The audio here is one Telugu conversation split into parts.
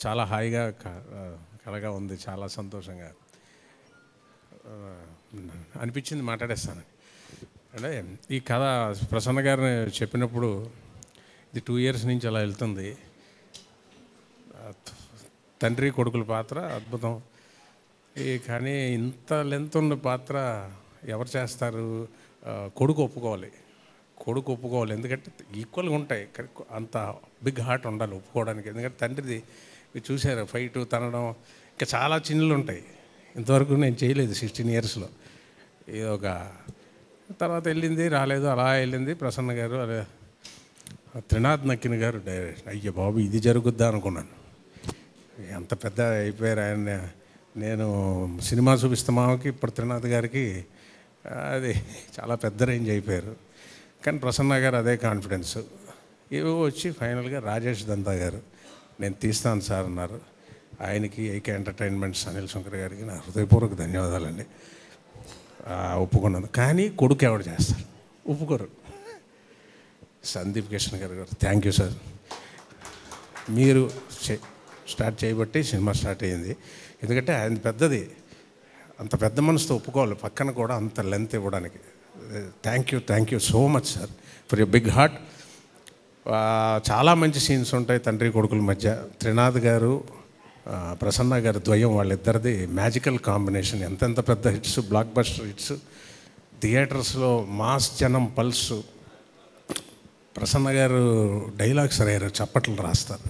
చాలా హాయిగా కలగా ఉంది, చాలా సంతోషంగా అనిపించింది. మాట్లాడేస్తాను. అంటే ఈ కథ ప్రసన్న గారిని చెప్పినప్పుడు ఇది 2 years నుంచి అలా వెళ్తుంది. తండ్రి కొడుకుల పాత్ర అద్భుతం. కానీ ఇంత లెంత్ ఉన్న పాత్ర ఎవరు చేస్తారు? కొడుకు ఒప్పుకోవాలి, ఎందుకంటే ఈక్వల్గా ఉంటాయి. అంత బిగ్ హార్ట్ ఉండాలి ఒప్పుకోవడానికి. ఎందుకంటే తండ్రిది మీరు చూసారు, ఫైట్ తనడం, ఇంకా చాలా చిన్నులు ఉంటాయి. ఇంతవరకు నేను చేయలేదు 16 yearsలో. ఇది ఒక తర్వాత వెళ్ళింది, రాలేదు, అలా వెళ్ళింది. ప్రసన్న గారు అదే త్రినాథ్ నక్కిన గారు డైరెక్ట్. అయ్యో బాబు, ఇది జరుగుద్దా అనుకున్నాను. ఎంత పెద్ద అయిపోయారు ఆయన. నేను సినిమా చూపిస్తామాకి ఇప్పుడు త్రినాథ్ గారికి అది చాలా పెద్ద రేంజ్ అయిపోయారు. కానీ ప్రసన్న గారు అదే కాన్ఫిడెన్స్. ఏవో వచ్చి ఫైనల్గా రాజేష్ దంతా గారు నేను తీస్తాను సార్ అన్నారు. ఆయనకి ఏకే ఎంటర్టైన్మెంట్స్ అనిల్ శంకర్ గారికి నా హృదయపూర్వక ధన్యవాదాలండి. ఒప్పుకున్నాను. కానీ కొడుకు ఎవడు చేస్తారు? ఒప్పుకోరు. సందీప్ కిషన్ గారు థ్యాంక్ యూ సార్. మీరు స్టార్ట్ చేయబట్టి సినిమా స్టార్ట్ అయ్యింది. ఎందుకంటే ఆయన పెద్దది, అంత పెద్ద మనసుతో ఒప్పుకోవాలి, పక్కన కూడా అంత లెంత్ ఇవ్వడానికి. Thank you so much sir for your big heart. చాలా మంచి సీన్స్ ఉంటాయి తండ్రి కొడుకుల మధ్య. త్రినాథ్ గారు ప్రసన్న గారు ద్వయం, వాళ్ళిద్దరిది మ్యాజికల్ కాంబినేషన్. ఎంతెంత పెద్ద హిట్స్, బ్లాక్ బస్టర్ హిట్స్, థియేటర్స్లో మాస్ జనం పల్సు. ప్రసన్న గారు డైలాగ్స్ రాయారు, చప్పట్లు రాస్తారు.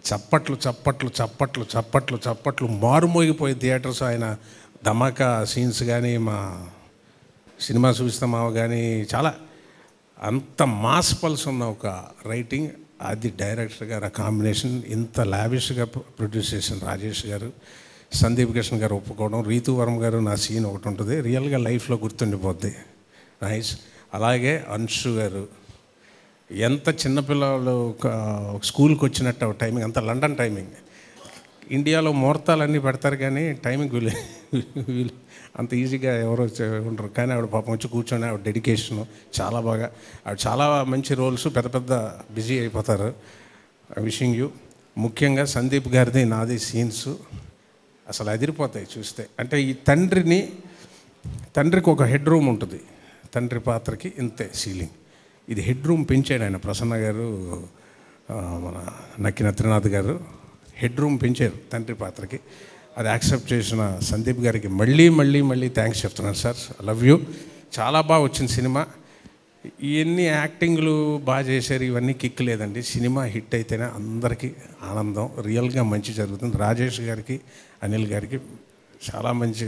చప్పట్లు చప్పట్లు చప్పట్లు చప్పట్లు చప్పట్లు మారుమోగిపోయి థియేటర్స్. ఆయన ధమాకా సీన్స్ కానీ, మా సినిమా చూపిస్తామావ కానీ, చాలా అంత మాస్ పల్స్ ఉన్న ఒక రైటింగ్. అది డైరెక్టర్ గారు ఆ కాంబినేషన్ ఇంత లావిష్గా ప్రొడ్యూస్ చేసిన రాజేష్ గారు, సందీప్ కిషన్ గారు ఒప్పుకోవడం. రీతువరం గారు నా సీన్ ఒకటి ఉంటుంది, రియల్గా లైఫ్లో గుర్తుండిపోద్ది. నైస్. అలాగే అంశు గారు ఎంత చిన్నపిల్లలు స్కూల్కి వచ్చినట్టు టైమింగ్, అంత లండన్ టైమింగ్. ఇండియాలో ముహూర్తాలన్నీ పెడతారు కానీ టైమింగ్ వీళ్ళు అంత ఈజీగా ఎవరో ఉండరు. కానీ ఆవిడ పాపం వచ్చి కూర్చొని ఆవిడ డెడికేషను చాలా బాగా, ఆవిడ చాలా మంచి రోల్స్, పెద్ద పెద్ద బిజీ అయిపోతారు. Wishing you. ముఖ్యంగా సందీప్ గారిది నాది సీన్స్ అసలు అదిరిపోతాయి చూస్తే. అంటే ఈ తండ్రికి ఒక హెడ్ రూమ్ ఉంటుంది, తండ్రి పాత్రకి ఇంతే సీలింగ్. ఇది హెడ్ రూమ్ పెంచాడు ఆయన. ప్రసన్న గారు, మన నక్కిన త్రినాథ్ గారు హెడ్ రూమ్ పెంచారు తండ్రి పాత్రకి. అది యాక్సెప్ట్ చేసిన సందీప్ గారికి మళ్ళీ మళ్ళీ మళ్ళీ థ్యాంక్స్ చెప్తున్నాను సార్. Love you. చాలా బాగా వచ్చింది సినిమా. ఇవన్నీ యాక్టింగ్లు బాగా చేశారు, ఇవన్నీ కిక్ లేదండి. సినిమా హిట్ అయితేనే అందరికీ ఆనందం, రియల్గా మంచి జరుగుతుంది. రాజేష్ గారికి, అనిల్ గారికి చాలా మంచి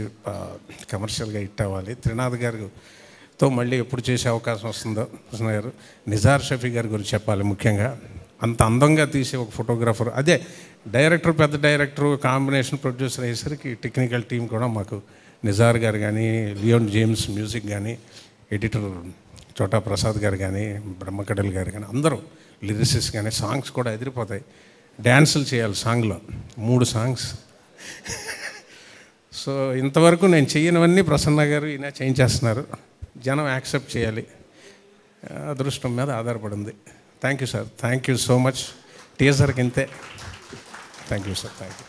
కమర్షియల్గా హిట్ అవ్వాలి. త్రినాథ్ గారితో మళ్ళీ ఎప్పుడు చేసే అవకాశం వస్తుందో. కృష్ణ గారు, నిజార్ షఫీ గారి గురించి చెప్పాలి ముఖ్యంగా. అంత అందంగా తీసే ఒక ఫోటోగ్రాఫర్. అదే డైరెక్టర్, పెద్ద డైరెక్టర్ కాంబినేషన్ ప్రొడ్యూసర్ అయ్యేసరికి టెక్నికల్ టీం కూడా మాకు నిజార్ గారు కానీ, లియోన్ జేమ్స్ మ్యూజిక్ కానీ, ఎడిటర్ చోటా ప్రసాద్ గారు కానీ, బ్రహ్మకడల్ గారు కానీ, అందరూ లిరిసిస్ట్ కానీ, సాంగ్స్ కూడా ఎదిరిపోతాయి. డ్యాన్సులు చేయాలి సాంగ్లో, 3 సాంగ్స్. సో ఇంతవరకు నేను చేయనివన్నీ ప్రసన్న గారు ఈయన చేయించేస్తున్నారు. జనం యాక్సెప్ట్ చేయాలి, అదృష్టం మీద ఆధారపడింది. Thank you sir, thank you so much. టీజర్కి ఇంతే. Thank you sir, thank you.